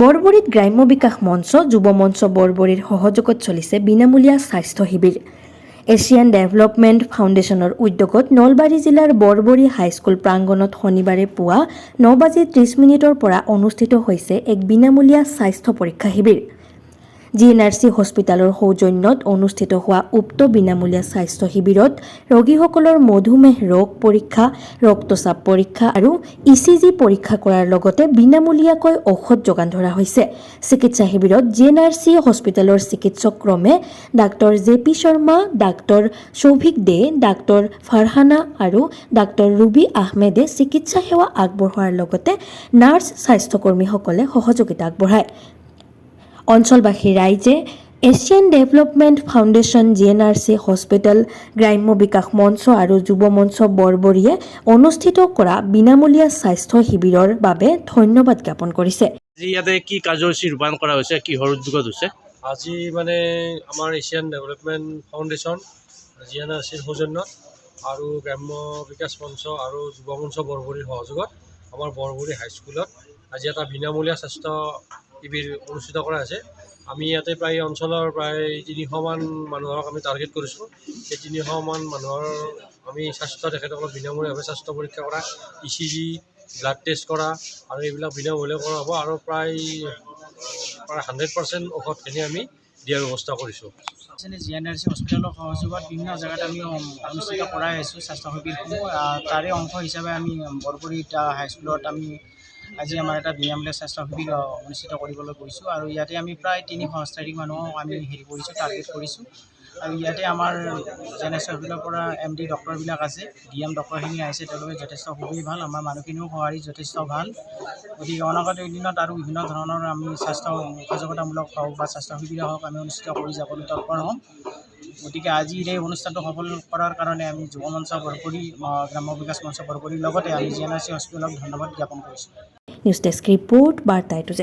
বৰবৰীত গ্ৰাম্য বিকাশ মঞ্চ যুৱ মঞ্চ বৰবৰীৰ সহযোগত চলিছে বিনামূলীয়া স্বাস্থ্য শিবিৰ। এছিয়ান ডেভেলপমেণ্ট ফাউণ্ডেশ্যনৰ উদ্যোগত নলবাৰী জিলাৰ বৰবৰী হাইস্কুল প্ৰাংগণত শনিবাৰে পুৱা 9:30 পৰা অনুষ্ঠিত হৈছে এক বিনামূলীয়া স্বাস্থ্য পৰীক্ষা শিবিৰ। GNRC হস্পিটেলৰ সৌজন্যত অনুষ্ঠিত হোৱা উক্ত বিনামূলীয়া স্বাস্থ্য শিবিৰত ৰোগীসকলৰ মধুমেহ ৰোগ পৰীক্ষা, ৰক্তচাপ পৰীক্ষা আৰু ECG পৰীক্ষা কৰাৰ লগতে বিনামূলীয়াকৈ ঔষধ যোগান ধৰা হৈছে। চিকিৎসা শিবিৰত GNRC হস্পিটেলৰ চিকিৎসক ক্ৰমে doctor JP Sharma, doctor Souvik Dey, doctor Farhana আৰু ডাক্তৰ ৰুবি আহমেদে চিকিৎসা সেৱা আগবঢ়োৱাৰ লগতে নাৰ্ছ স্বাস্থ্যকৰ্মীসকলে সহযোগিতা আগবঢ়ায়। অঞ্চলবাসী ৰাইজে Asian development foundation, GNRC hospital, গ্ৰাম্য বিকাশ মঞ্চ আৰু যুৱ মঞ্চ বৰবৰীয়ে অনুষ্ঠিত কৰা বিনামূলীয়া স্বাস্থ্য শিবিৰৰ বাবে ধন্যবাদ জ্ঞাপন কৰিছে। আজি ইয়াতে কি কাৰ্যসূচী ৰূপায়ণ কৰা হৈছে, কিহৰ উদ্যোগত হৈছে? আজি আমাৰ এছিয়ান ডেভেলপমেণ্ট ফাউণ্ডেশ্যন, GNRCৰ সৌজন্যত আৰু গ্ৰাম্য বিকাশ মঞ্চ আৰু যুৱ মঞ্চ বৰবৰীৰ সহযোগত আমাৰ বৰবৰী হাইস্কুলত আজি এটা বিনামূলীয়া স্বাস্থ্য শিবিৰ অনুষ্ঠিত কৰা হৈছে। আমি ইয়াতে প্ৰায় অঞ্চলৰ প্ৰায় 300মান মানুহক আমি টাৰ্গেট কৰিছোঁ। সেই 300মান মানুহৰ আমি তেখেতসকলক বিনামূলীয়াভাৱে স্বাস্থ্য পৰীক্ষা কৰা, ECG, ব্লাড টেষ্ট কৰা আৰু এইবিলাক বিনামূলীয়া কৰা হ'ব আৰু প্ৰায় 100% ঔষধখিনি আমি দিয়াৰ ব্যৱস্থা কৰিছোঁ। GNRC হস্পিটেলৰ সহযোগত বিভিন্ন জেগাত আমি অনুষ্ঠিত কৰাই আছোঁ স্বাস্থ্য শিবিৰসমূহ। তাৰে অংশ হিচাপে আমি বৰবৰীত হাইস্কুলত আমি আজি আমাৰ এটা বিনামূলীয়া স্বাস্থ্য শিবিৰ অনুষ্ঠিত কৰিবলৈ গৈছোঁ আৰু ইয়াতে আমি প্ৰায় 300 মানুহক আমি কৰিছোঁ, টাৰ্গেট কৰিছোঁ। আৰু ইয়াতে আমাৰ GNRC হস্পিটেলৰ পৰা MD ডক্টৰবিলাক আছে, DM ডক্টৰখিনি আহিছে, তেওঁলোকে যথেষ্ট খুবেই ভাল। আমাৰ মানুহখিনিও সঁহাৰি যথেষ্ট ভাল। গতিকে অনাগত দিনত আৰু বিভিন্ন ধৰণৰ আমি স্বাস্থ্য সজাগতামূলক হওক বা স্বাস্থ্য শিবিৰ হওক আমি অনুষ্ঠিত কৰি যাবলৈ তৎপৰ হ'ম। গতিকে আজিৰ এই অনুষ্ঠানটো সফল কৰাৰ কাৰণে আমি যুৱ মঞ্চ বৰবৰী, গ্ৰাম্য বিকাশ মঞ্চ বৰবৰীৰ লগতে আমি GNRC হস্পিটেলক ধন্যবাদ জ্ঞাপন কৰিছোঁ। নিউজ ডেস্ক ৰিপৰ্ট, বাৰ্তা A to Z।